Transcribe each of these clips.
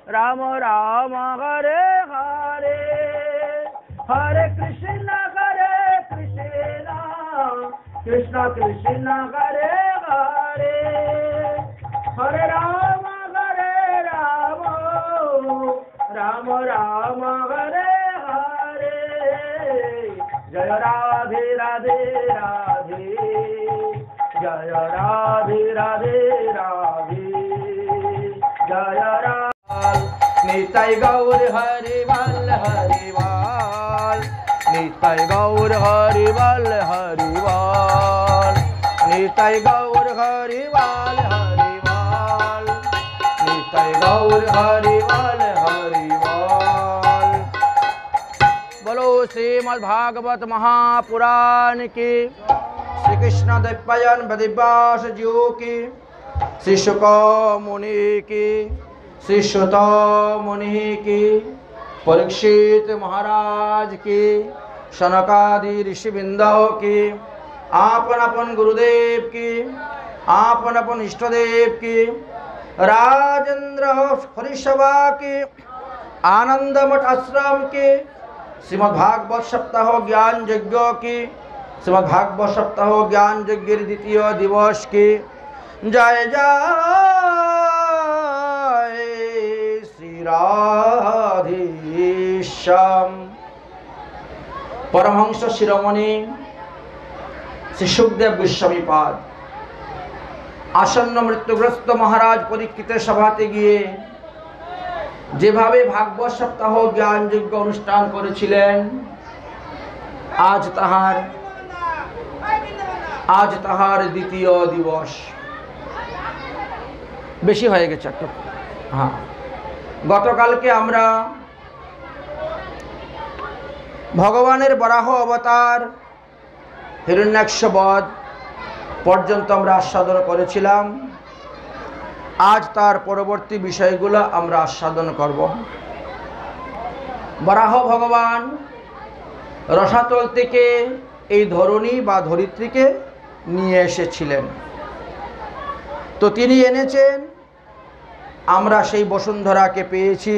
राम राम हरे हरे हरे कृष्ण कृष्ण कृष्ण हरे हरे हरे राम राम राम हरे हरे जय राधे राधे राधे जय राधे राधे राधे जय निताय गौर हरिवाल हरिवाल निताय गौर हरिवाल हरिवाल निताय गौर हरिवाल हरिवाल निताय गौर हरिवाल हरिवाल। बोलो श्रीमद् भागवत महापुराण की, श्री कृष्ण द्वैपायन बद्रिव्यास जीव की, श्री शुक मुनि की, श्री सुत मुनि की, परीक्षित महाराज की, सनकादि ऋषिवृंदों की, आपन अपन गुरुदेव की, आपन अपन इष्टदेव की, राजेंद्र हरिसभा की, आनंद मठ आश्रम की, श्रीमद् भागवत सप्ताह ज्ञान यज्ञ की, श्रीमद् भागवत सप्ताह ज्ञान यज्ञ द्वितीय दिवस की, जय जय श्री राधेश्याम। परमहंस शिरोमणि श्री सुखदेव गोस्वामीपाद आसन्न मृत्युग्रस्त महाराज परीक्षितेर सभाते गिये जेभावे भागवत सप्ताह ज्ञान यज्ञ अनुष्ठान करेছিলেন, आज ताहार द्वितीय दिवस। बेशी হয়ে গেছে একটু। हाँ, गतकालके आमरा भगवानेर बराह अवतार हिरण्याक्षबध पर्यन्त आमरा आस्वादन करेছিলাম। आज तार परवर्ती विषयगुलो आमरा आस्वादन करब। बराह भगवान रसातल थेके এই ধরনী বা ধরিত্রীকে নিয়ে এসেছিলেন। তো তিনি এনেছেন, আমরা সেই বসুন্ধরাকে পেয়েছি।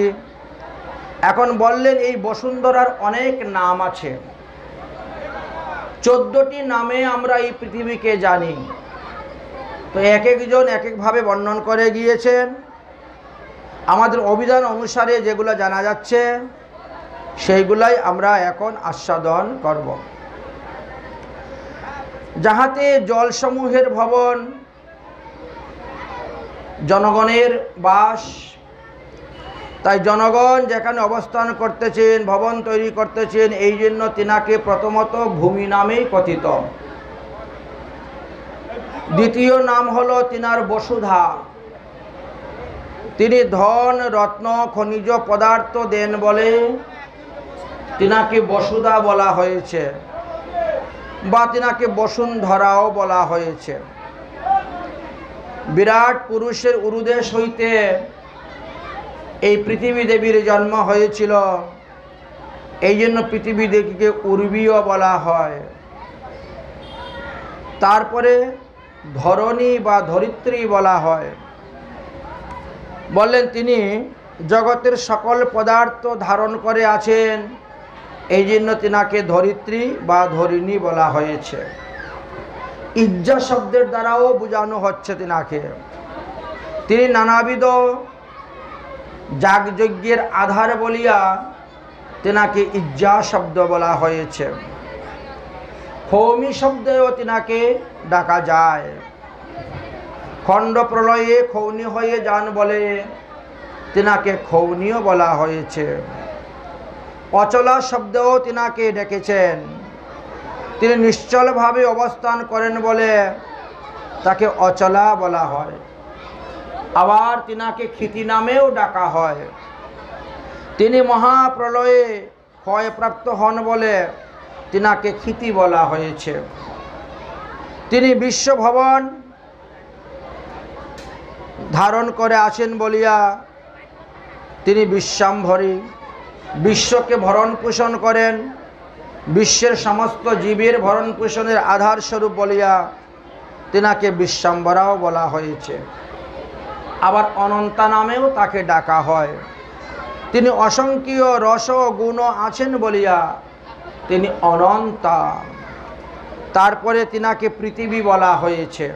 এখন বললেন এই বসুন্ধরার অনেক নাম আছে, 14টি নামে আমরা এই পৃথিবীকে জানি। তো এক একজন এক একভাবে বর্ণন করে গিয়েছেন। আমাদের অভিধান অনুসারে যেগুলো জানা যাচ্ছে সেইগুলাই আমরা এখন আস্বাদন করব। যাহাতে জলসমূহের ভবন, জনগণের বাস, তাই জনগণ যেখানে অবস্থান করতেছেন, ভবন তৈরি করতেছেন, এই জন্য তিনাকে প্রথমত ভূমি নামেই কথিত। দ্বিতীয় নাম হলো তিনার বসুধা। তিনি ধন রত্ন খনিজ পদার্থ দেন বলে তিনাকে বসুধা বলা হয়েছে, বা তিনাকে বসুন্ধরাও বলা হয়েছে। বিরাট পুরুষের উরুদেশ হইতে এই পৃথিবী দেবীর জন্ম হয়েছিল, এই জন্য পৃথিবী দেবীকে উর্বীও বলা হয়। তারপরে ধরণী বা ধরিত্রী বলা হয়। বললেন তিনি জগতের সকল পদার্থ ধারণ করে আছেন, এই জন্য তিনাকে ধরিত্রী বা ধরিণী বলা হয়েছে। ইজ্জা শব্দের দ্বারাও বোঝানো হচ্ছে তিনাকে। তিনি নানাবিধ যাগযজ্ঞের আধার বলিয়া তিনাকে ইজ্জা শব্দ বলা হয়েছে। খৌমি শব্দেও তিনাকে ডাকা যায়। খণ্ড প্রলয়ে খৌনি হয়ে যান বলে তিনাকে খৌনিও বলা হয়েছে। অচলা শব্দেও তিনাকে ডেকেছেন। তিনি নিশ্চলভাবে অবস্থান করেন বলে তাকে অচলা বলা হয়। আবার তিনাকে ক্ষিতি নামেও ডাকা হয়। তিনি মহাপ্রলয়ে ক্ষয়প্রাপ্ত হন বলে তিনাকে ক্ষিতি বলা হয়েছে। তিনি বিশ্বভবন ধারণ করে আছেন বলিয়া তিনি বিশ্বাম্ভরী। বিশ্বকে ভরণ পোষণ করেন, বিশ্বের সমস্ত জীবের ভরণ পোষণের আধার স্বরূপ বলিয়া তিনাকে বিশ্বাম্বরাও বলা হয়েছে। আবার অনন্তা নামেও তাকে ডাকা হয়। তিনি অসংখ্য রস গুণ আছেন বলিয়া তিনি অনন্তা। তারপরে তিনাকে পৃথিবী বলা হয়েছে।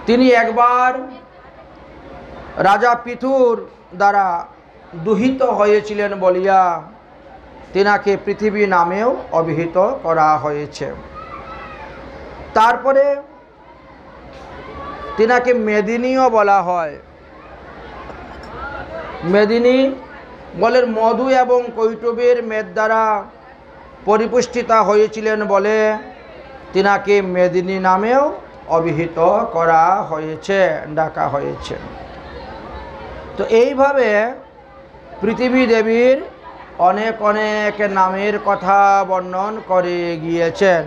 তিনি একবার রাজা পৃথুর দ্বারা দুহিত হয়েছিলেন বলিয়া তিনাকে পৃথিবী নামেও অভিহিত করা হয়েছে। তারপরে তিনাকে মেদিনীও বলা হয়। মেদিনী বলেন মধু এবং কৈটবের মেদ দ্বারা পরিপুষ্টিতা হয়েছিলেন বলে তিনাকে মেদিনী নামেও অভিহিত করা হয়েছে, ডাকা হয়েছে। তো এইভাবে পৃথিবী দেবীর অনেক অনেক নামের কথা বর্ণন করে গিয়েছেন।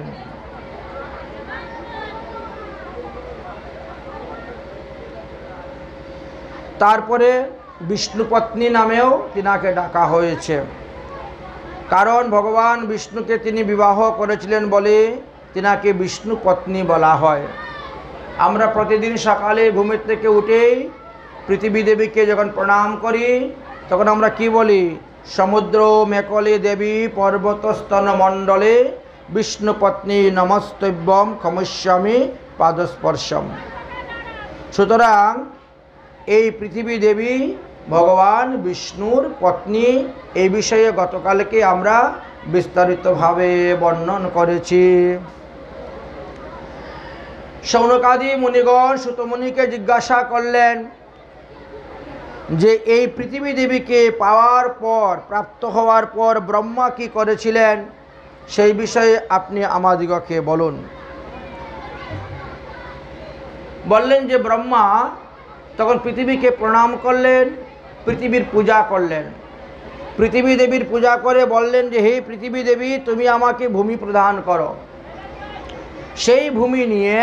তারপরে বিষ্ণুপত্নী নামেও তিনাকে ডাকা হয়েছে, কারণ ভগবান বিষ্ণুকে তিনি বিবাহ করেছিলেন বলে তিনাকে বিষ্ণুপত্নী বলা হয়। আমরা প্রতিদিন সকালে ঘুমের থেকে উঠেই পৃথিবী দেবীকে যখন প্রণাম করি তখন আমরা কি বলি? সমুদ্র মেকলে দেবী পর্বতস্তন মণ্ডলে বিষ্ণুপত্নী নমস্তব্যম ক্ষমস্যামি পাদস্পর্শম। সুতরাং এই পৃথিবী দেবী ভগবান বিষ্ণুর পত্নী, এই বিষয়ে গতকালকে আমরা বিস্তারিতভাবে বর্ণন করেছি। শৌনকাদি মুনিগণ সুতমুনিকে জিজ্ঞাসা করলেন যে এই পৃথিবী দেবীকে পাওয়ার পর, প্রাপ্ত হওয়ার পর ব্রহ্মা কি করেছিলেন সেই বিষয়ে আপনি আমাদিগকে বলুন। বললেন যে ব্রহ্মা তখন পৃথিবীকে প্রণাম করলেন, পৃথিবীর পূজা করলেন। পৃথিবী দেবীর পূজা করে বললেন যে হে পৃথিবী দেবী, তুমি আমাকে ভূমি প্রদান করো। সেই ভূমি নিয়ে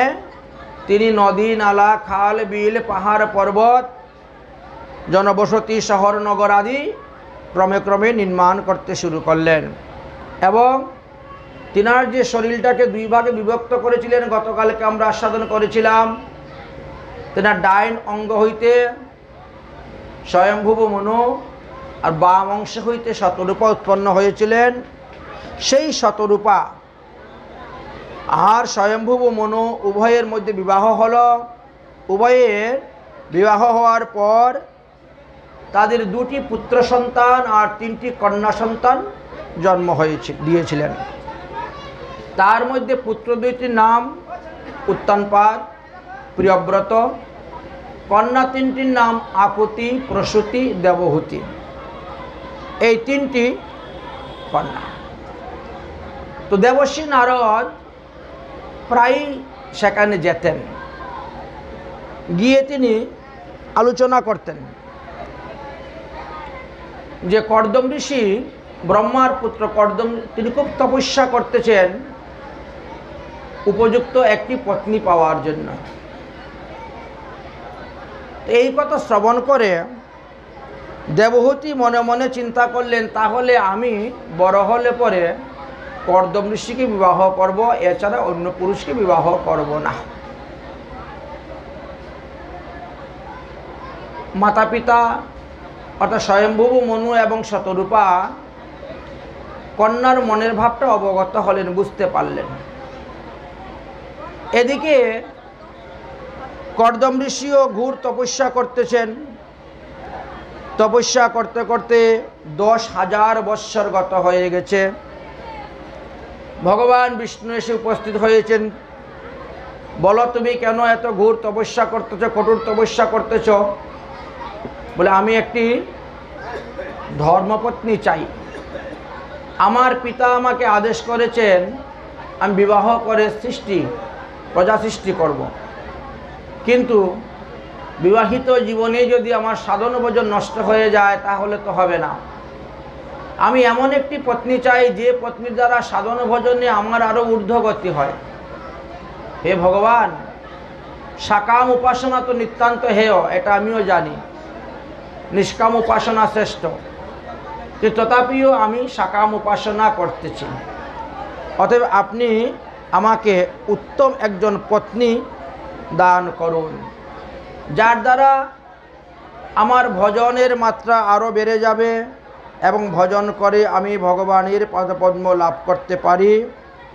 তিনি নদী নালা খাল বিল পাহাড় পর্বত জনবসতি শহর নগর আদি ক্রমে ক্রমে নির্মাণ করতে শুরু করলেন। এবং তিনার যে শরীরটাকে দুই ভাগে বিভক্ত করেছিলেন গতকালকে আমরা আস্বাদন করেছিলাম। তেনার ডাইন অঙ্গ হইতে স্বয়ংভুব মনু আর বাম অংশ হইতে শতরূপা উৎপন্ন হয়েছিলেন। সেই শতরূপা আর স্বয়ংভুব মনু উভয়ের মধ্যে বিবাহ হলো। উভয়ের বিবাহ হওয়ার পর তাদের দুটি পুত্র সন্তান আর তিনটি কন্যা সন্তান জন্ম দিয়েছিলেন। তার মধ্যে পুত্র দুইটির নাম উত্তানপাদ, প্রিয়ব্রত, কন্যা তিনটির নাম আকুতি, প্রসূতি, দেবহূতি। এই তিনটি কন্যা। তো দেবর্ষি নারদ প্রায়ই সেখানে যেতেন, গিয়ে তিনি আলোচনা করতেন যে কর্দম ঋষি, ব্রহ্মার পুত্র কর্দম, তিনি খুব তপস্যা করতেছেন উপযুক্ত একটি পত্নী পাওয়ার জন্য। এই কথা শ্রবণ করে দেবহূতি মনে মনে চিন্তা করলেন, তাহলে আমি বড় হলে পরে কর্দম ঋষিকে বিবাহ করব, এছাড়া অন্য পুরুষকে বিবাহ করব না। মাতা পিতা অর্থাৎ স্বয়ম্ভুব মনু এবং শতরূপা কন্যার মনের ভাবটা অবগত হলেন, বুঝতে পারলেন। এদিকে কর্দম ঋষিও ঘোর তপস্যা করতেছেন। তপস্যা করতে করতে 10,000 বৎসর গত হয়ে গেছে। ভগবান বিষ্ণু এসে উপস্থিত হয়েছেন। বলো, তুমি কেন এত ঘোর তপস্যা করতেছ, কঠোর তপস্যা করতেছ? বলে, আমি একটি ধর্মপত্নী চাই। আমার পিতা আমাকে আদেশ করেছেন আমি বিবাহ করে প্রজা সৃষ্টি করব। কিন্তু বিবাহিত জীবনে যদি আমার সাধন ভোজন নষ্ট হয়ে যায় তাহলে তো হবে না। আমি এমন একটি পত্নী চাই যে পত্নীর দ্বারা সাধন ভোজনে আমার আরও ঊর্ধ্বগতি হয়। হে ভগবান, সাকাম উপাসনা তো নিতান্ত হেয়, এটা আমিও জানি। নিষ্কাম উপাসনা শ্রেষ্ঠ, কিন্তু তথাপিও আমি সাকাম উপাসনা করতেছি। অতএব আপনি আমাকে উত্তম একজন পত্নী দান করুন, যার দ্বারা আমার ভজনের মাত্রা আরও বেড়ে যাবে এবং ভজন করে আমি ভগবানের পদপদ্ম লাভ করতে পারি।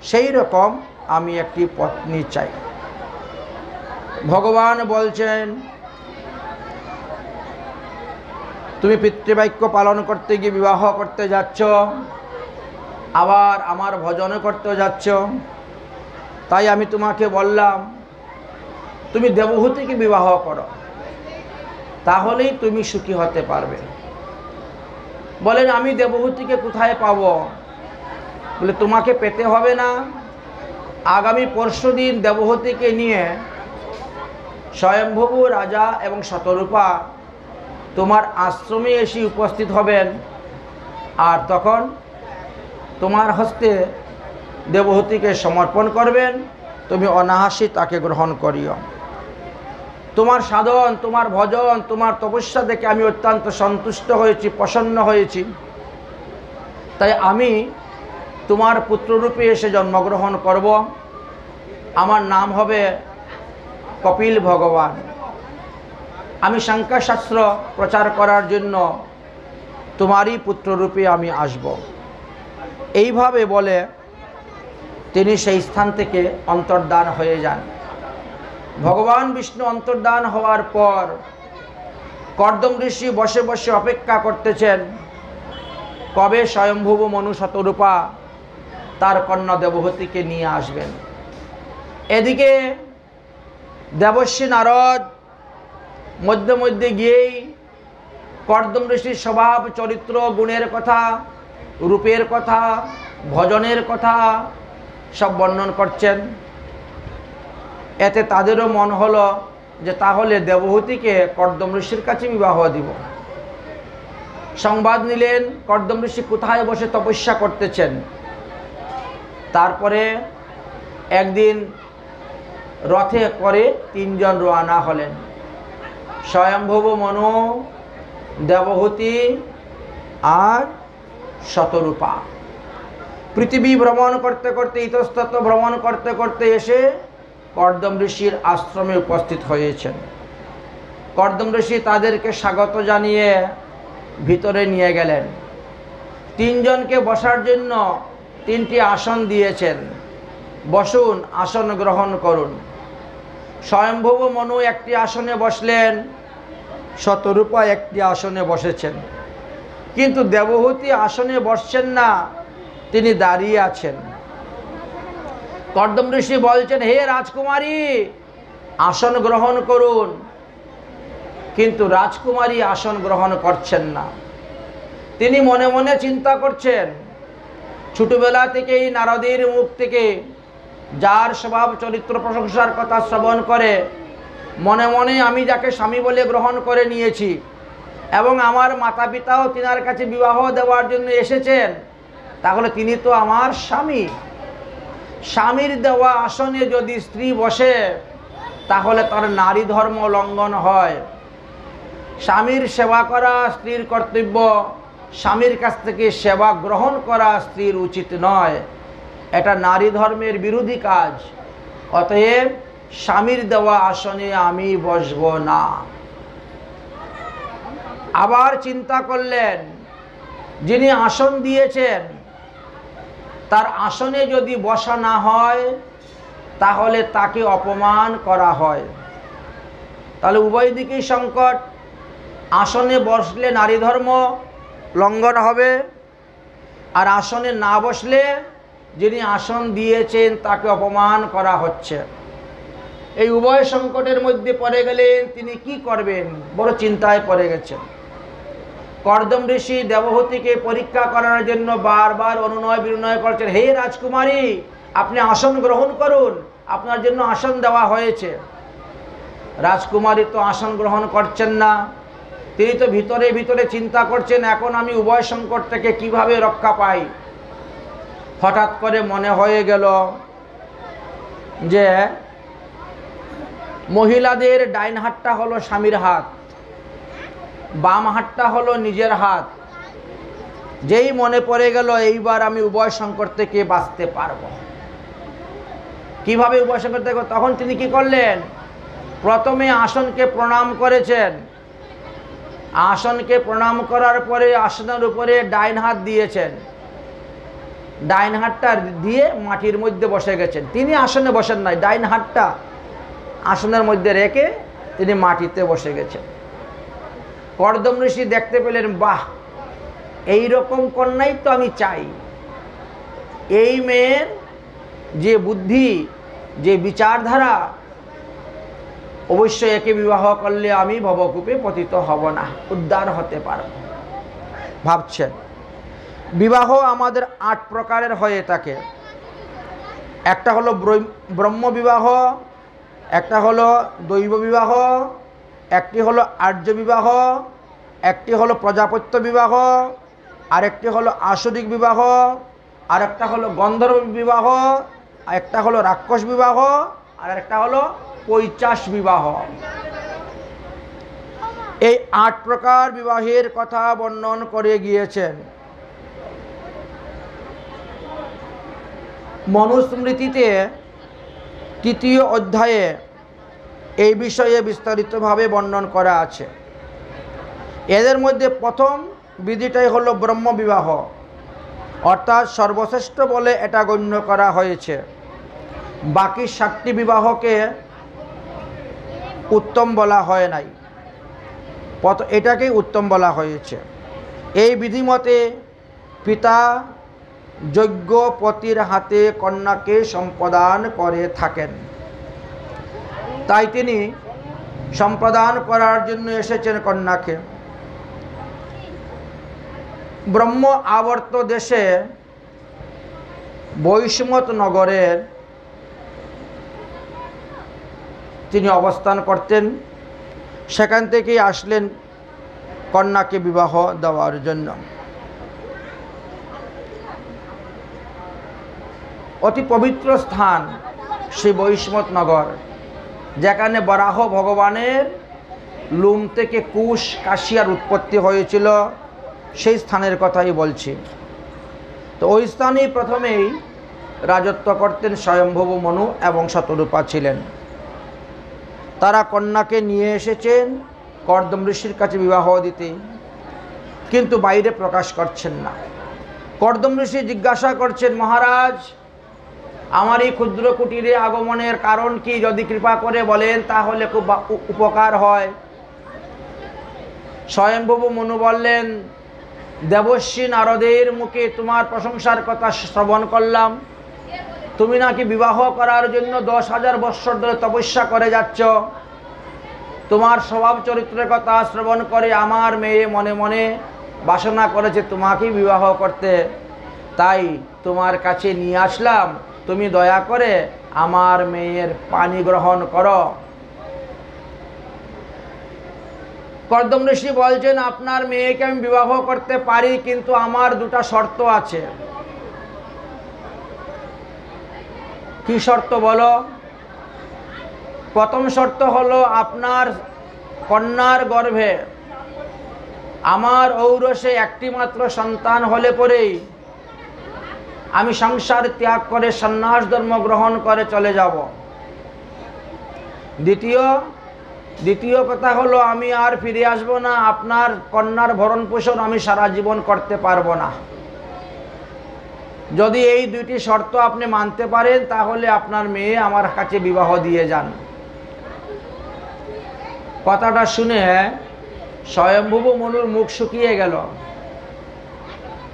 সেই রকম আমি একটি পত্নী চাই। ভগবান বলছেন, তুমি পিতৃবাক্য পালন করতে গিয়ে বিবাহ করতে যাচ্ছ, আবার আমার ভজন করতে যাচ্ছ, তাই আমি তোমাকে বললাম তুমি দেবহূতিকে বিবাহ করো, তাহলেই তুমি সুখী হতে পারবে। বলেন, আমি দেবহূতিকে কোথায় পাব? বলে, তোমাকে পেতে হবে না। আগামী পরশুদিন দেবহূতিকে নিয়ে স্বয়ম্ভূ রাজা এবং শতরূপা তোমার আশ্রমে এসে উপস্থিত হবেন, আর তখন তোমার হস্তে দেবহূতিকে সমর্পণ করবেন। তুমি অনায়াসে তাকে গ্রহণ করিও। তোমার সাধন, তোমার ভজন, তোমার তপস্যা দেখে আমি অত্যন্ত সন্তুষ্ট হয়েছি, প্রসন্ন হয়েছি। তাই আমি তোমার পুত্ররূপে এসে জন্মগ্রহণ করব। আমার নাম হবে কপিল ভগবান। আমি সাংখ্যশাস্ত্র প্রচার করার জন্য তোমারই পুত্ররূপে আমি আসব। এইভাবে বলে তিনি সেই স্থান থেকে অন্তর্ধান হয়ে যান। ভগবান বিষ্ণু অন্তর্ধান হওয়ার পর কর্দম ঋষি বসে বসে অপেক্ষা করতেছেন কবে স্বয়ম্ভূ মনু শতরূপা তার কন্যা দেবহূতিকে নিয়ে আসবেন। এদিকে দেবর্ষি নারদ মধ্যে মধ্যে গিয়েই কর্দম ঋষির স্বভাব, চরিত্র, গুণের কথা, রূপের কথা, ভজনের কথা সব বর্ণন করছেন। এতে তাদেরও মন হলো যে তাহলে দেবহূতিকে কর্দম ঋষির কাছে বিবাহ দিব। সংবাদ নিলেন কর্দম ঋষি কোথায় বসে তপস্যা করতেছেন। তারপরে একদিন রথে করে 3 জন রওনা হলেন, স্বয়ম্ভূ মনু, দেবহূতি আর শতরূপা। পৃথিবী ভ্রমণ করতে করতে, ইতস্তত ভ্রমণ করতে করতে এসে কর্দম ঋষির আশ্রমে উপস্থিত হয়েছেন। কর্দম ঋষি তাদেরকে স্বাগত জানিয়ে ভিতরে নিয়ে গেলেন। 3 জনকে বসার জন্য 3টি আসন দিয়েছেন। বসুন, আসন গ্রহণ করুন। স্বয়ম্ভূ মনু একটি আসনে বসলেন, শতরূপা একটি আসনে বসেছেন, কিন্তু দেবহূতি আসনে বসছেন না, তিনি দাঁড়িয়ে আছেন। কর্দম ঋষি বলছেন, হে রাজকুমারী আসন গ্রহণ করুন, কিন্তু রাজকুমারী আসন গ্রহণ করছেন না। তিনি মনে মনে চিন্তা করছেন, ছোটবেলা থেকেই নারদের মুখ থেকে যার স্বভাব চরিত্র প্রশংসার কথা শ্রবণ করে মনে মনে আমি যাকে স্বামী বলে গ্রহণ করে নিয়েছি এবং আমার মাতা পিতাও তিনার কাছে বিবাহ দেওয়ার জন্য এসেছেন, তাহলে তিনি তো আমার স্বামী। স্বামীর দেওয়া আসনে যদি স্ত্রী বসে তাহলে তার নারী ধর্ম লঙ্ঘন হয়। স্বামীর সেবা করা স্ত্রীর কর্তব্য, স্বামীর কাছ থেকে সেবা গ্রহণ করা স্ত্রীর উচিত নয়, এটা নারী ধর্মের বিরোধী কাজ। অতএব স্বামীর দেওয়া আসনে আমি বসব না। আবার চিন্তা করলেন, যিনি আসন দিয়েছেন তার আসনে যদি বসা না হয় তাহলে তাকে অপমান করা হয়, তাহলে উভয় দিকেই সংকট। আসনে বসলে নারী ধর্ম লঙ্ঘন হবে, আর আসনে না বসলে যিনি আসন দিয়েছেন তাকে অপমান করা হচ্ছে। এই উভয় সংকটের মধ্যে পড়ে গেলেন, তিনি কি করবেন বড় চিন্তায় পড়ে গেছেন। কর্দম ঋষি দেবহূতিকে পরীক্ষা করার জন্য বারবার অনুনয় বিনয় করছেন, হে রাজকুমারী আপনি আসন গ্রহণ করুন, আপনার জন্য আসন দেওয়া হয়েছে। রাজকুমারী তো আসন গ্রহণ করছেন না, তিনি তো ভিতরে ভিতরে চিন্তা করছেন, এখন আমি উভয় সংকট থেকে কিভাবে রক্ষা পাই। হঠাৎ করে মনে হয়ে গেল যে মহিলাদের ডাইন হাতটা হলো স্বামীর হাত, বাম হাতটা হলো নিজের হাত। যেই মনে পড়ে গেল এইবার আমি উভয় সংকট থেকে বাঁচতে পারবো। কিভাবে উভয় সংকট থেকে? তখন তিনি কি করলেন, প্রথমে আসনকে প্রণাম করেছেন। আসনকে প্রণাম করার পরে আসনের উপরে ডাইন হাত দিয়েছেন, ডাইন হাতটা দিয়ে মাটির মধ্যে বসে গেছেন। তিনি আসনে বসেন নাই, ডাইন হাতটা আসনের মধ্যে রেখে তিনি মাটিতে বসে গেছেন। কর্দম ঋষি দেখতে পেলেন, বাহ, এই রকম কন্যাই তো আমি চাই। এই মেয়ের যে বুদ্ধি, যে বিচারধারা, অবশ্যই একে বিবাহ করলে আমি ভবকূপে পতিত হব না, উদ্ধার হতে পারব। ভাবছেন, বিবাহ আমাদের 8 প্রকারের হয়ে থাকে। একটা হলো ব্রহ্ম বিবাহ, একটা হলো দৈব বিবাহ, একটি হলো আর্য বিবাহ, একটি হলো প্রজাপত্য বিবাহ, আরেকটি হলো আসরিক বিবাহ, আর একটা হলো গন্ধর্ব বিবাহ, আর একটা হলো রাক্ষস বিবাহ, আর একটা হলো পৈচাস বিবাহ। এই 8 প্রকার বিবাহের কথা বর্ণন করে গিয়েছেন। মনুস্মৃতিতে 3য় অধ্যায়ে এই বিষয়ে বিস্তারিতভাবে বর্ণন করা আছে। এদের মধ্যে প্রথম বিধিটাই হলো ব্রহ্ম বিবাহ, অর্থাৎ সর্বশ্রেষ্ঠ বলে এটা গণ্য করা হয়েছে। বাকি 7টি বিবাহকে উত্তম বলা হয় নাই, এটাকেই উত্তম বলা হয়েছে। এই বিধিমতে পিতা যোগ্য পতির হাতে কন্যাকে সম্প্রদান করে থাকেন, তাই তিনি সম্প্রদান করার জন্য এসেছেন কন্যাকে। ব্রহ্ম আবর্ত দেশে বৈষ্মত নগরের তিনি অবস্থান করতেন, সেখান থেকেই আসলেন কন্যাকে বিবাহ দেওয়ার জন্য। অতি পবিত্র স্থান সেই বৈষ্মত নগর, যেখানে বরাহ ভগবানের লুম থেকে কুশ কাশিয়ার উৎপত্তি হয়েছিল, সেই স্থানের কথাই বলছি। তো ওই স্থানেই প্রথমেই রাজত্ব করতেন স্বয়ম্ভব মনু এবং শতরূপা ছিলেন। তারা কন্যাকে নিয়ে এসেছেন কর্দম ঋষির কাছে বিবাহ দিতে, কিন্তু বাইরে প্রকাশ করছেন না। কর্দম ঋষি জিজ্ঞাসা করছেন, মহারাজ আমার এই ক্ষুদ্র কুটিরে আগমনের কারণ কি? যদি কৃপা করে বলেন তাহলে খুব উপকার হয়। স্বয়ম্ভূ মনু বললেন, দেবর্ষি নারদের মুখে তোমার প্রশংসার কথা শ্রবণ করলাম। তুমি নাকি বিবাহ করার জন্য 10,000 বৎসর ধরে তপস্যা করে যাচ্ছ। তোমার স্বভাব চরিত্রের কথা শ্রবণ করে আমার মেয়ে মনে মনে বাসনা করেছে তোমাকেই বিবাহ করতে, তাই তোমার কাছে নিয়ে আসলাম। তুমি দয়া করে আমার মেয়ের পানি গ্রহণ করো। কর্দম ঋষি বলছেন, আপনার মেয়েকে আমি বিবাহ করতে পারি, কিন্তু আমার দুটা শর্ত আছে। কি শর্ত বলো? প্রথম শর্ত হলো, আপনার কন্যার গর্ভে আমার ঔরসে একটি মাত্র সন্তান হলে পরেই আমি সংসার ত্যাগ করে সন্ন্যাস ধর্ম গ্রহণ করে চলে যাব। দ্বিতীয় কথা হলো, আমি আর ফিরে আসবো না, আপনার কন্যার ভরণ পোষণ আমি সারা জীবন করতে পারবো না। যদি এই দুইটি শর্ত আপনি মানতে পারেন তাহলে আপনার মেয়ে আমার কাছে বিবাহ দিয়ে যান। কথাটা শুনে স্বয়ম্ভূ মনুর মুখ শুকিয়ে গেল।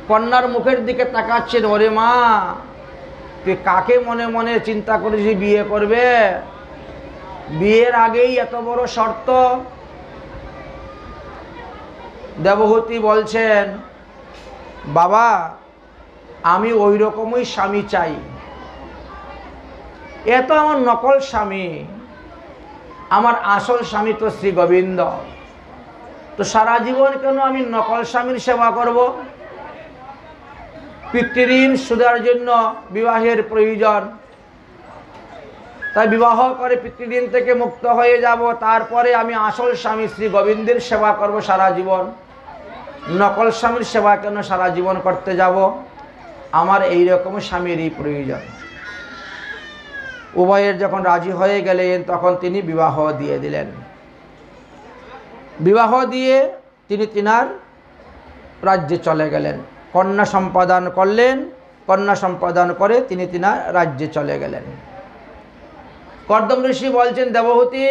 কন্যার মুখের দিকে তাকাচ্ছেন, ওরে মা, তুই কাকে মনে মনে চিন্তা করেছি বিয়ে করবে? বিয়ের আগেই এত বড় শর্ত? দেবহূতি বলছেন, বাবা, আমি ওই রকমই স্বামী চাই। এ তো আমার নকল স্বামী, আমার আসল স্বামী তো শ্রী গোবিন্দ। তো সারা জীবন কেন আমি নকল স্বামীর সেবা করব? পিতৃঋণ সুদের জন্য বিবাহের প্রয়োজন, তাই বিবাহ করে পিতৃঋণ থেকে মুক্ত হয়ে যাব, তারপরে আমি আসল স্বামী শ্রী গোবিন্দের সেবা করব সারা জীবন। নকল স্বামীর সেবা কেন সারা জীবন করতে যাব? আমার এই রকম স্বামীরই প্রয়োজন। উভয়ের যখন রাজি হয়ে গেলেন তখন তিনি বিবাহ দিয়ে দিলেন। বিবাহ দিয়ে তিনি তিনার রাজ্যে চলে গেলেন, কন্যা সম্পাদন করলেন। কন্যা সম্পাদন করে তিনি তিনার রাজ্যে চলে গেলেন। কর্দম ঋষি বলছেন, দেবহূতি,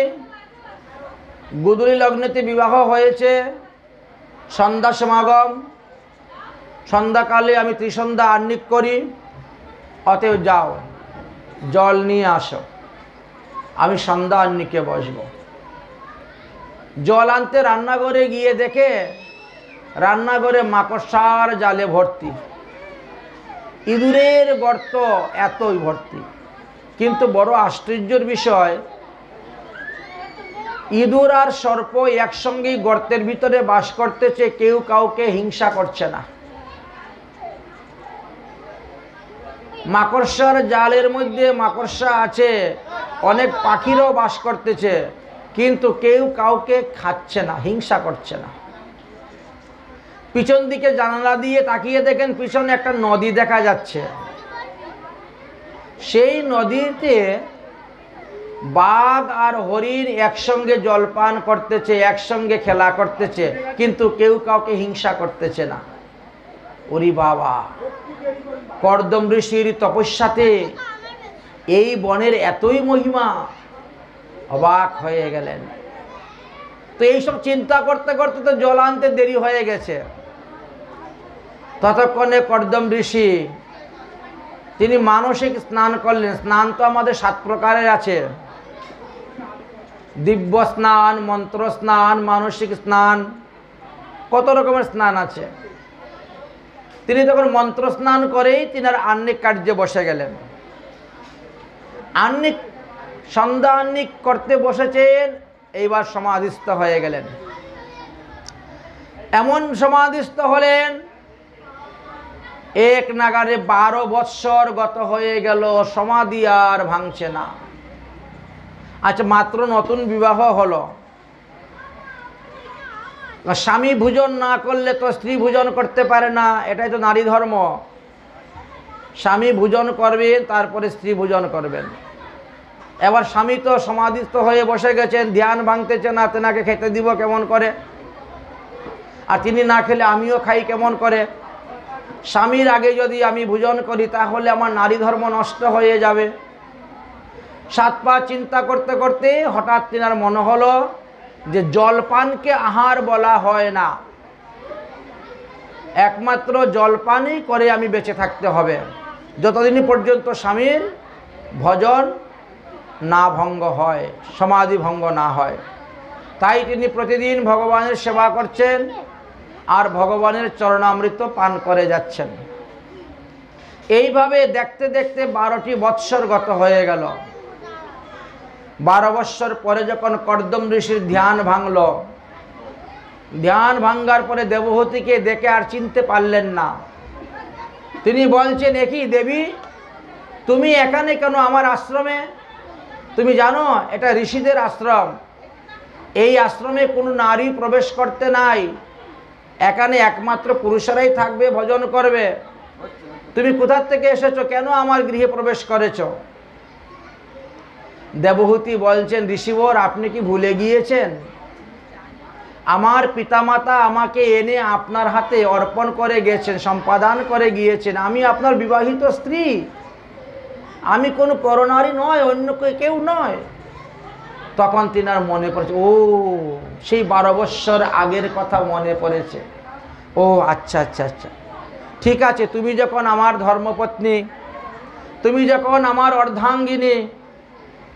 গুদুলি লগ্নেতে বিবাহ হয়েছে, সন্ধ্যা সমাগম, সন্ধ্যাকালে আমি ত্রিসন্ধ্যা আহ্নিক করি, অতএব যাও জল নিয়ে আসো, আমি সন্ধ্যা আহ্নিকে বসব। জল আনতে রান্নাঘরে গিয়ে দেখে রান্নাঘরে মাকড়সার জালে ভর্তি, ইঁদুরের গর্ত এতই ভর্তি। কিন্তু বড় আশ্চর্যের বিষয়, ইঁদুর আর সর্প একসঙ্গেই গর্তের ভিতরে বাস করতেছে, কেউ কাউকে হিংসা করছে না। মাকড়সার জালের মধ্যে মাকড়সা আছে, অনেক পাখিরও বাস করতেছে, কিন্তু কেউ কাউকে খাচ্ছে না, হিংসা করছে না। পিছন দিকে জানালা দিয়ে তাকিয়ে দেখেন পিছনে একটা নদী দেখা যাচ্ছে। সেই নদীতে বাঘ আর হরিণ একসঙ্গে জলপান করতেছে, একসঙ্গে খেলা করতেছে, কিন্তু কেউ কাউকে হিংসা করতেছে না। ওরে বাবা, কর্দম ঋষির তপস্যাতে এই বনের এতই মহিমা! অবাক হয়ে গেলেন। তো এইসব চিন্তা করতে করতে তো জল আনতে দেরি হয়ে গেছে। ততক্ষণে কর্দম ঋষি তিনি মানসিক স্নান করলেন। স্নান তো আমাদের 7 প্রকারের আছে, দিব্য স্নান, মন্ত্র স্নান, মানসিক স্নান, কত রকমের স্নান আছে। তিনি তখন মন্ত্র স্নান করেই তিনার আহ্নিক কার্যে বসে গেলেন। আহ্নিক, সন্ধ্যা আহ্নিক করতে বসেছেন, এইবার সমাধিস্থ হয়ে গেলেন। এমন সমাধিস্থ হলেন, এক নাগারে 12 বৎসর গত হয়ে গেল, সমাধি আর ভাঙছে না। আচ্ছা, মাত্র নতুন বিবাহ হলো, স্বামী ভোজন না করলে তো স্ত্রী ভোজন করতে পারে না, এটাই তো নারী ধর্ম। স্বামী ভোজন করবেন, তারপরে স্ত্রী ভোজন করবেন। এবার স্বামী তো সমাধিস্থ হয়ে বসে গেছেন, ধ্যান ভাঙতেছে না, তেনাকে খেতে দিব কেমন করে? আর তিনি না খেলে আমিও খাই কেমন করে? স্বামীর আগে যদি আমি ভোজন করি তাহলে আমার নারী ধর্ম নষ্ট হয়ে যাবে। 7 পা চিন্তা করতে করতে হঠাৎ তিনার মনে হলো, যে জলপানকে আহার বলা হয় না, একমাত্র জলপানই করে আমি বেঁচে থাকতে হবে যতদিন পর্যন্ত স্বামীর ভজন না ভঙ্গ হয়, সমাধি ভঙ্গ না হয়। তাই তিনি প্রতিদিন ভগবানের সেবা করছেন আর ভগবানের চরণামৃত পান করে যাচ্ছেন। এইভাবে দেখতে দেখতে 12টি বৎসর গত হয়ে গেল। 12 বৎসর পরে যখন কর্দম ঋষির ধ্যান ভাঙল, ধ্যান ভাঙ্গার পরে দেবহূতিকে দেখে আর চিনতে পারলেন না। তিনি বলছেন, একই দেবী, তুমি এখানে কেন আমার আশ্রমে? তুমি জানো এটা ঋষিদের আশ্রম, এই আশ্রমে কোনো নারী প্রবেশ করতে নাই, এখানে একমাত্র পুরুষেরাই থাকবে, ভজন করবে। তুমি কোথা থেকে এসেছো, কেন আমার গৃহে প্রবেশ করেছো? দেবহূতি বলছেন, ঋষিবর আপনি কি ভুলে গিয়েছেন? আমার পিতামাতা আমাকে এনে আপনার হাতে অর্পণ করে গেছেন, সম্পাদন করে গিয়েছেন। আমি আপনার বিবাহিত স্ত্রী, আমি কোনো পরনারী নয়, অন্য কেউ নয়। তখন তিনার মনে পড়েছে, ও সেই 12 বৎসর আগের কথা মনে পড়েছে। ও আচ্ছা আচ্ছা আচ্ছা, ঠিক আছে, তুমি যখন আমার ধর্মপত্নী, তুমি যখন আমার অর্ধাঙ্গিনী,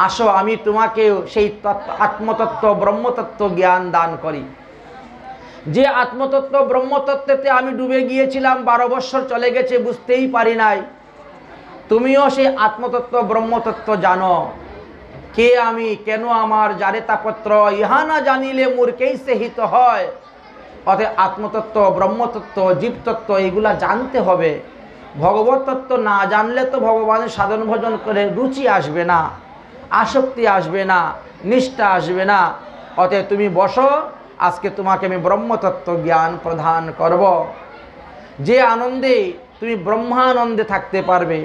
আসো আমি তোমাকে সেই আত্মতত্ত্ব ব্রহ্মতত্ত্ব জ্ঞান দান করি। যে আত্মতত্ত্ব ব্রহ্মতত্ত্বতে আমি ডুবে গিয়েছিলাম, 12 বৎসর চলে গেছে, বুঝতেই পারি নাই। তুমিও সেই আত্মতত্ত্ব ব্রহ্মতত্ত্ব জানো, কে আমি, কেন আমার, যারে তাপত্র, ইহা না জানিলে মূর্খেই সে হিত হয়। অতএব আত্মতত্ত্ব, ব্রহ্মতত্ত্ব, জীবতত্ত্ব এগুলা জানতে হবে। ভগবত তত্ত্ব না জানলে তো ভগবানের সাধন ভজন করে রুচি আসবে না, আসক্তি আসবে না, নিষ্ঠা আসবে না। অতএব তুমি বসো, আজকে তোমাকে আমি ব্রহ্মতত্ত্ব জ্ঞান প্রদান করব, যে আনন্দে তুমি ব্রহ্মানন্দে থাকতে পারবে।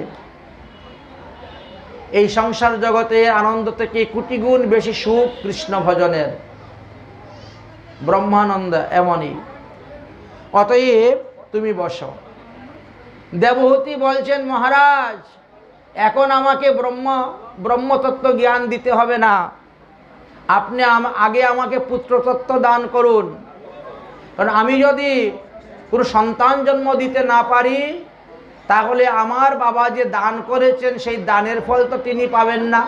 এই সংসার জগতের আনন্দ থেকে কোটি গুণ বেশি সুখ কৃষ্ণ ভজনের। ব্রহ্মানন্দ এমনই। অতএব তুমি বসো। দেবহূতি বলছেন, মহারাজ এখন আমাকে ব্রহ্মতত্ত্ব জ্ঞান দিতে হবে না, আপনি আগে আমাকে পুত্রতত্ত্ব দান করুন। কারণ আমি যদি কোনো সন্তান জন্ম দিতে না পারি, তাহলে আমার বাবা যে দান করেছেন সেই দানের ফল তো তিনি পাবেন না।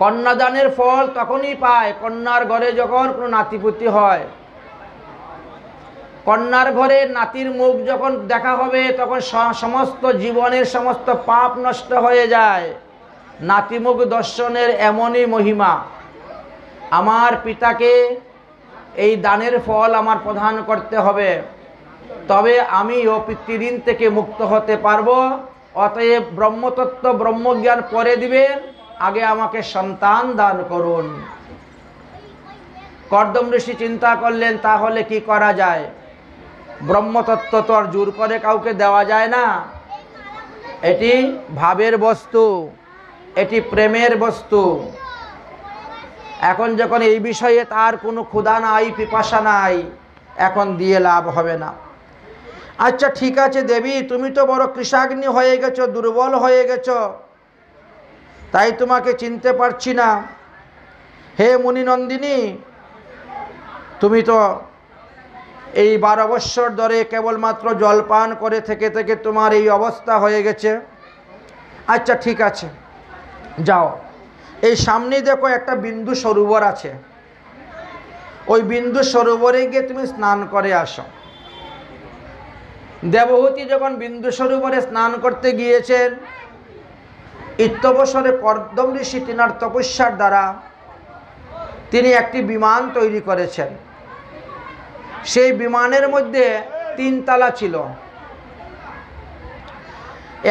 কন্যাদানের ফল তখনই পায় কন্যার ঘরে যখন কোনো নাতিপুতি হয়। কন্যার ঘরে নাতির মুখ যখন দেখা হবে, তখন সমস্ত জীবনের সমস্ত পাপ নষ্ট হয়ে যায়। নাতিমুখ দর্শনের এমনই মহিমা। আমার পিতাকে এই দানের ফল আমার প্রদান করতে হবে, তবে আমিও পিতৃঋণ থেকে মুক্ত হতে পারবো। অতএব ব্রহ্মতত্ত্ব ব্রহ্মজ্ঞান পরে দিবেন, আগে আমাকে সন্তান দান করুন। কর্দম ঋষি চিন্তা করলেন, তাহলে কি করা যায়? ব্রহ্মতত্ত্ব তো আর জোর করে কাউকে দেওয়া যায় না, এটি ভাবের বস্তু, এটি প্রেমের বস্তু। এখন যখন এই বিষয়ে তার কোনো ক্ষুধা নাই, পিপাসা নাই, এখন দিয়ে লাভ হবে না। আচ্ছা ঠিক আছে দেবী, তুমি তো বড় কৃশাগ্নি হয়ে গেছো, দুর্বল হয়ে গেছো, তাই তোমাকে চিনতে পারছি না। হে মুনিনন্দিনী, তুমি তো এই 12 বৎসর ধরে কেবলমাত্র জলপান করে থেকে থেকে তোমার এই অবস্থা হয়ে গেছে। আচ্ছা ঠিক আছে, যাও, এই সামনে দেখো একটা বিন্দু সরোবর আছে, ওই বিন্দু সরোবরে গিয়ে তুমি স্নান করে আসো। দেবহূতি যখন বিন্দু সরোবরে স্নান করতে গিয়েছেন, ইত্যবসরে কর্দম ঋষি তিনার তপস্যার দ্বারা তিনি একটি বিমান তৈরি করেছেন। সেই বিমানের মধ্যে 3 তলা ছিল,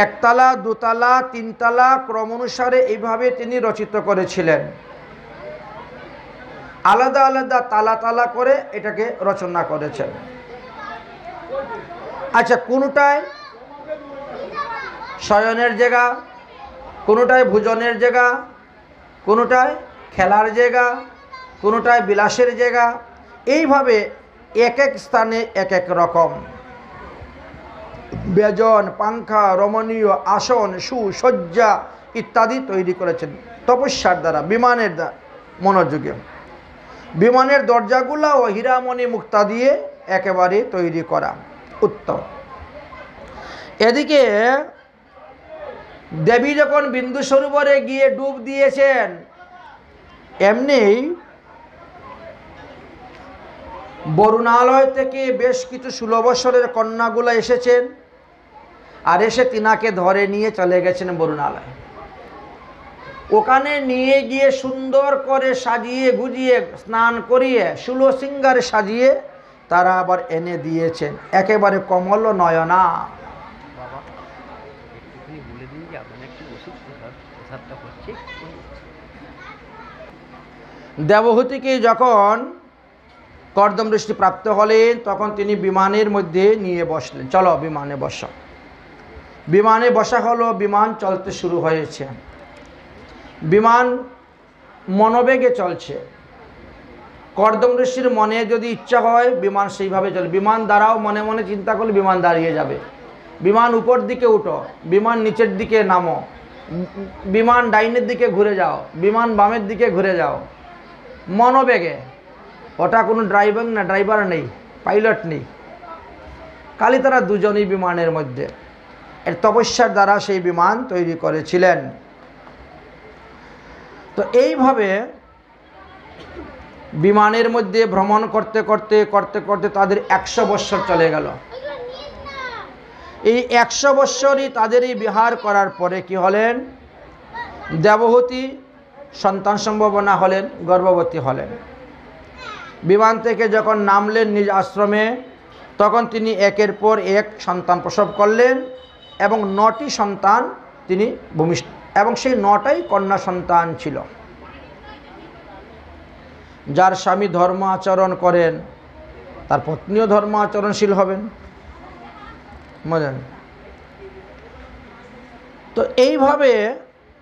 1 তলা, 2 তলা, 3 তলা, ক্রম অনুসারে এইভাবে তিনি রচিত করেছিলেন। আলাদা আলাদা তালা তালা করে এটাকে রচনা করেছেন। আচ্ছা, কোনোটায় শয়নের জায়গা, কোনোটায় ভোজনের জায়গা, কোনোটায় খেলার জায়গা, কোনোটায় বিলাসের জায়গা, এইভাবে এক এক স্থানে এক এক রকম ব্যজন, পাংখা, রমণীয় আসন, সুসজ্জা ইত্যাদি তৈরি করেছেন তপস্যার দ্বারা, বিমানের দ্বারা, মনোযোগে। বিমানের দরজাগুলো ও হীরামণি মুক্তা দিয়ে একেবারে তৈরি করা। উত্তর। এদিকে দেবী যখন বিন্দু সরোবরে গিয়ে ডুব দিয়েছেন, এমনি বরুণালয় থেকে বেশ কিছু 16 বছরের কন্যাগুলো এসেছেন, আর এসে তিনাকে ধরে নিয়ে চলে গেছেন বরুণালয়। ওখানে নিয়ে গিয়ে সুন্দর করে সাজিয়ে গুজিয়ে স্নান করিয়ে 16 সিঙ্গারে সাজিয়ে তারা আবার এনে দিয়েছেন, একেবারে কমল নয়না। দেবহূতিকে যখন কর্দম ঋষি প্রাপ্ত হলেন, তখন তিনি বিমানের মধ্যে নিয়ে বসলেন। চলো বিমানে বসো। বিমানে বসা হলো, বিমান চলতে শুরু হয়েছে। বিমান মনোবেগে চলছে। কর্দম ঋষির মনে যদি ইচ্ছা হয় বিমান সেইভাবে চলে, বিমান দ্বারাও মনে মনে চিন্তা করলে বিমান দাঁড়িয়ে যাবে। বিমান উপর দিকে উঠো, বিমান নিচের দিকে নামো, বিমান ডাইনের দিকে ঘুরে যাও, বিমান বামের দিকে ঘুরে যাও, মনোবেগে। ওটা কোনো ড্রাইভার নেই, পাইলট নেই, খালি তারা দুজনই বিমানের মধ্যে। এর তপস্যার দ্বারা সেই বিমান তৈরি করেছিলেন। তো এইভাবে বিমানের মধ্যে ভ্রমণ করতে করতে করতে করতে তাদের 100 বৎসর চলে গেল। এই 100 বৎসরই তাদের এই বিহার করার পরে কি হলেন? দেবহূতি সন্তান সম্ভাবনা হলেন, গর্ভবতী হলেন। বিমান থেকে যখন নামলেন নিজ আশ্রমে, তখন তিনি একের পর এক সন্তান প্রসব করলেন এবং 9টি সন্তান তিনি ভূমিষ্ঠ, এবং সেই 9টাই কন্যা সন্তান ছিল। যার স্বামী ধর্ম আচরণ করেন, তার পত্নীও ধর্ম আচরণশীল হবেন, বুঝলেন? তো এইভাবে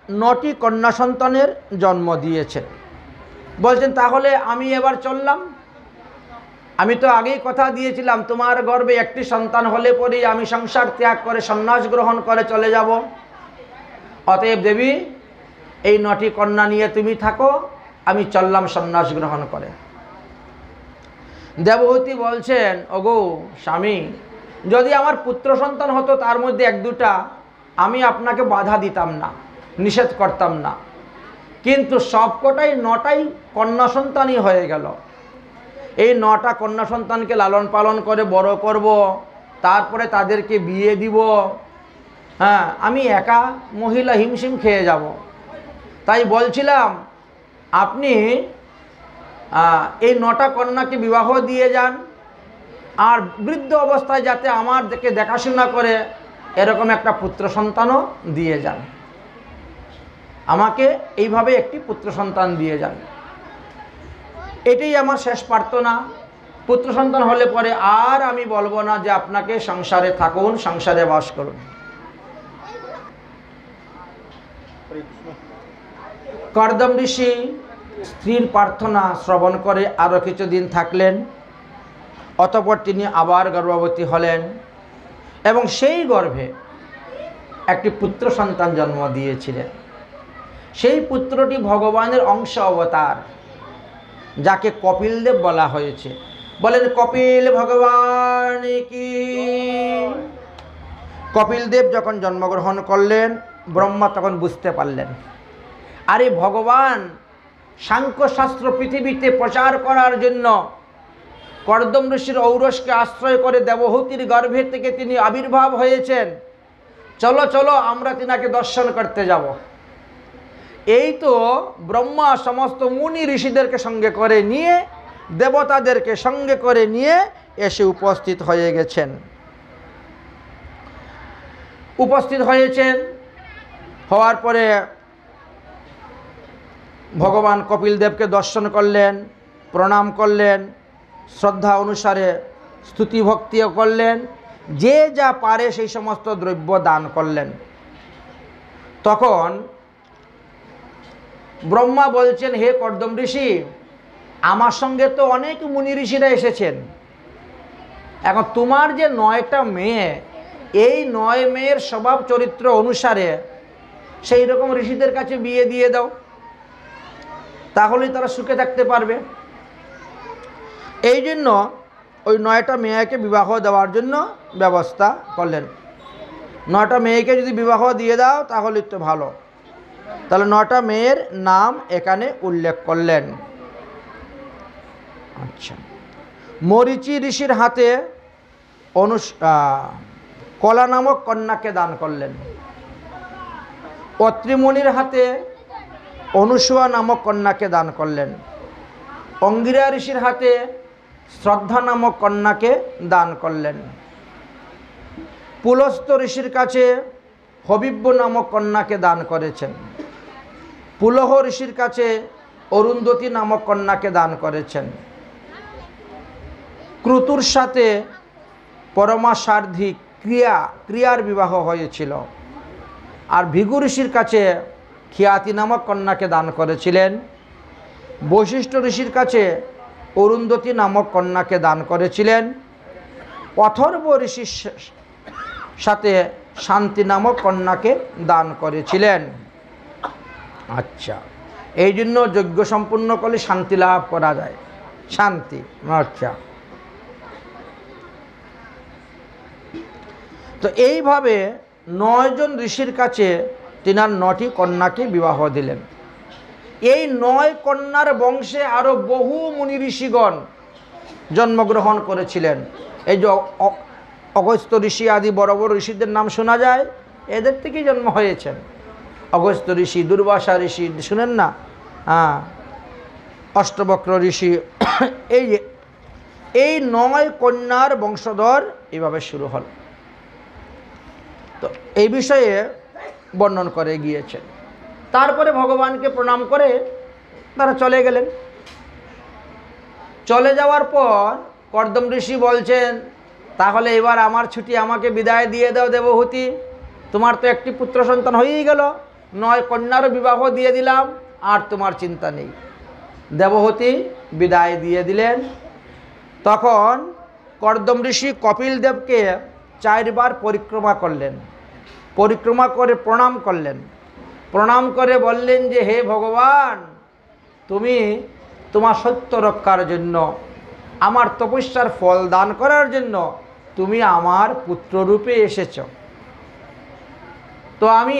9টি কন্যা সন্তানের জন্ম দিয়েছেন। বলছেন তাহলে আমি এবার চললাম, আমি তো আগেই কথা দিয়েছিলাম তোমার গর্ভে একটি সন্তান হলে পরেই আমি সংসার ত্যাগ করে সন্ন্যাস গ্রহণ করে চলে যাব। অতএব দেবী, এই 9টি কন্যা নিয়ে তুমি থাকো, আমি চললাম সন্ন্যাস গ্রহণ করে। দেবহূতি বলছেন, ওগো স্বামী, যদি আমার পুত্র সন্তান হতো তার মধ্যে 1-2টা আমি আপনাকে বাধা দিতাম না, নিষেধ করতাম না, কিন্তু সবকটাই 9টাই কন্যা সন্তানই হয়ে গেল। এই 9টা কন্যা সন্তানকে লালন পালন করে বড় করব, তারপরে তাদেরকে বিয়ে দিব। হ্যাঁ, আমি একা মহিলা হিমশিম খেয়ে যাব। তাই বলছিলাম আপনি এই 9টা কন্যাকে বিবাহ দিয়ে যান, আর বৃদ্ধ অবস্থায় যাতে আমার দেখাশোনা করে এরকম একটা পুত্র সন্তানও দিয়ে যান, আমাকে এইভাবে একটি পুত্র সন্তান দিয়ে যান। এটাই আমার শেষ প্রার্থনা। পুত্র সন্তান হলে পরে আর আমি বলবো না যে আপনাকে সংসারে থাকুন, সংসারে বাস করুন। কর্দম ঋষি স্ত্রীর প্রার্থনা শ্রবণ করে আরও কিছুদিন থাকলেন। অতঃপর তিনি আবার গর্ভবতী হলেন এবং সেই গর্ভে একটি পুত্র সন্তান জন্ম দিয়েছিলেন। সেই পুত্রটি ভগবানের অংশ অবতার, যাকে কপিলদেব বলা হয়েছে। বলেন কপিল ভগবান কি। কপিলদেব যখন জন্মগ্রহণ করলেন, ব্রহ্মা তখন বুঝতে পারলেন, আরে ভগবান সাংখ্যশাস্ত্র পৃথিবীতে প্রচার করার জন্য কর্দম ঋষির ঔরসকে আশ্রয় করে দেবহূতির গর্ভে থেকে তিনি আবির্ভাব হয়েছেন। চলো চলো আমরা তিনাকে দর্শন করতে যাব। এই তো ব্রহ্মা সমস্ত মুনি ঋষিদেরকে সঙ্গে করে নিয়ে, দেবতাদেরকে সঙ্গে করে নিয়ে এসে উপস্থিত হয়ে গেছেন। উপস্থিত হয়েছেন, হওয়ার পরে ভগবান কপিলদেবকে দর্শন করলেন, প্রণাম করলেন, শ্রদ্ধা অনুসারে স্তুতি ভক্তিও করলেন, যে যা পারে সেই সমস্ত দ্রব্য দান করলেন। তখন ব্রহ্মা বলছেন, হে কর্দম ঋষি, আমার সঙ্গে তো অনেক মুনি ঋষিরা এসেছেন, এখন তোমার যে 9টা মেয়ে, এই 9 মেয়ের স্বভাব চরিত্র অনুসারে সেই রকম ঋষিদের কাছে বিয়ে দিয়ে দাও, তাহলেই তারা সুখে থাকতে পারবে। এই জন্য ওই 9টা মেয়েকে বিবাহ দেওয়ার জন্য ব্যবস্থা করলেন। 9টা মেয়েকে যদি বিবাহ দিয়ে দাও তাহলে তো ভালো। তাহলে 9টা মেয়ের নাম এখানে উল্লেখ করলেন। আচ্ছা, মরীচি ঋষির হাতে কলা নামক কন্যাকে দান করলেন। অত্রিমুনির হাতে অনুসূয়া নামক কন্যাকে দান করলেন। অঙ্গিরা ঋষির হাতে শ্রদ্ধা নামক কন্যাকে দান করলেন। পুলস্ত ঋষির কাছে হবিব্য নামক কন্যাকে দান করেছেন। পুলহ ঋষির কাছে অরুন্ধতী নামক কন্যাকে দান করেছেন। ক্রতুর সাথে পরমাসার্ধী ক্রিয়ার বিবাহ হয়েছিল। আর ভৃগু ঋষির কাছে খিয়াতি নামক কন্যাকে দান করেছিলেন। বশিষ্ঠ ঋষির কাছে অরুন্ধতী নামক কন্যাকে দান করেছিলেন। অথর্ব ঋষির সাথে শান্তি নামক কন্যাকে দান করেছিলেন। আচ্ছা, এই জন্য যজ্ঞ সম্পূর্ণ করলে শান্তি লাভ করা যায়। শান্তি। আচ্ছা, তো এইভাবে 9 জন ঋষির কাছে তিনার 9টি কন্যাকে বিবাহ দিলেন। এই 9 কন্যার বংশে আরও বহু মুনি ঋষিগণ জন্মগ্রহণ করেছিলেন। এই যে অগস্ত্য ঋষি আদি বড় বড় ঋষিদের নাম শোনা যায়, এদের থেকেই জন্ম হয়েছেন। অগস্ত্য ঋষি, দুর্বাসা ঋষি শুনেন না, হ্যাঁ, অষ্টবক্র ঋষি। এই 9 কন্যার বংশধর এভাবে শুরু হল। তো এই বিষয়ে বর্ণন করে গিয়েছেন। তারপরে ভগবানকে প্রণাম করে তারা চলে গেলেন। চলে যাওয়ার পর কর্দম ঋষি বলছেন, তাহলে এবার আমার ছুটি, আমাকে বিদায় দিয়ে দাও দেবহূতি। তোমার তো একটি পুত্র সন্তান হয়েই গেল, 9 কন্যারও বিবাহ দিয়ে দিলাম, আর তোমার চিন্তা নেই। দেবহূতি বিদায় দিয়ে দিলেন। তখন কর্দম ঋষি কপিল দেবকে 4 বার পরিক্রমা করলেন। পরিক্রমা করে প্রণাম করলেন। প্রণাম করে বললেন যে, হে ভগবান, তুমি তোমার সত্য রক্ষার জন্য, আমার তপস্যার ফল দান করার জন্য তুমি আমার পুত্ররূপে এসেছ। তো আমি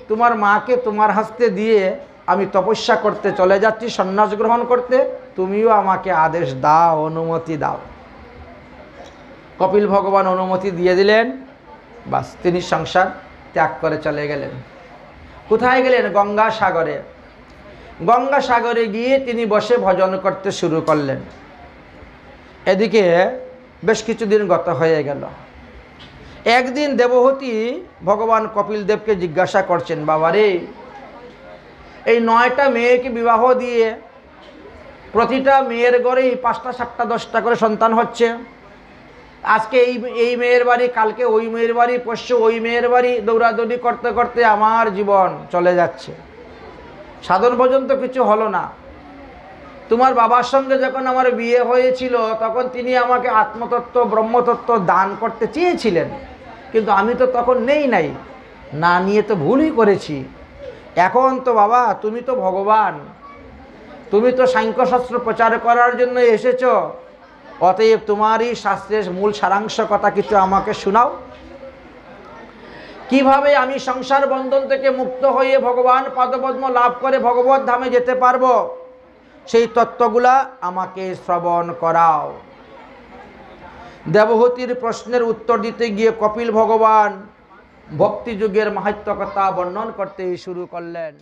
তোমার মাকে তোমার হস্তে দিয়ে আমি তপস্যা করতে চলে যাচ্ছি, সন্ন্যাস গ্রহণ করতে। তুমিও আমাকে আদেশ দাও, অনুমতি দাও। কপিল ভগবান অনুমতি দিয়ে দিলেন। বাস, তিনি সংসার ত্যাগ করে চলে গেলেন। কোথায় গেলেন? গঙ্গা সাগরে। গঙ্গা সাগরে গিয়ে তিনি বসে ভজন করতে শুরু করলেন। এদিকে বেশ কিছুদিন গত হয়ে গেল। একদিন দেবহূতি ভগবান কপিল দেবকে জিজ্ঞাসা করছেন, বাবারে, এই 9টা মেয়েকে বিবাহ দিয়ে প্রতিটা মেয়ের ঘরেই 5টা 7টা 10টা করে সন্তান হচ্ছে। আজকে এই মেয়ের বাড়ি, কালকে ওই মেয়ের বাড়ি, পরশু ওই মেয়ের বাড়ি, দৌড়াদৌড়ি করতে করতে আমার জীবন চলে যাচ্ছে। সাধন ভজন তো কিছু হলো না। তোমার বাবার সঙ্গে যখন আমার বিয়ে হয়েছিল তখন তিনি আমাকে আত্মতত্ত্ব, ব্রহ্মতত্ত্ব দান করতে চেয়েছিলেন, কিন্তু আমি তো তখন নাই, না নিয়ে তো ভুলই করেছি। এখন তো বাবা তুমি তো ভগবান, তুমি তো সাংখ্যশাস্ত্র প্রচার করার জন্য এসেছো, অতএব তোমারই শাস্ত্রের মূল সারাংশ কথা কিছু আমাকে শোনাও। কিভাবে আমি সংসার বন্ধন থেকে মুক্ত হয়ে ভগবান পদপদ্ম লাভ করে ভগবত ধামে যেতে পারবো, সেই তত্ত্বগুলা আমাকে শ্রবণ করাও। দেবহূতির প্রশ্নের উত্তর দিতে গিয়ে কপিল ভগবান ভক্তিযুগের মাহাত্ম্য কথা বর্ণন করতে শুরু করলেন।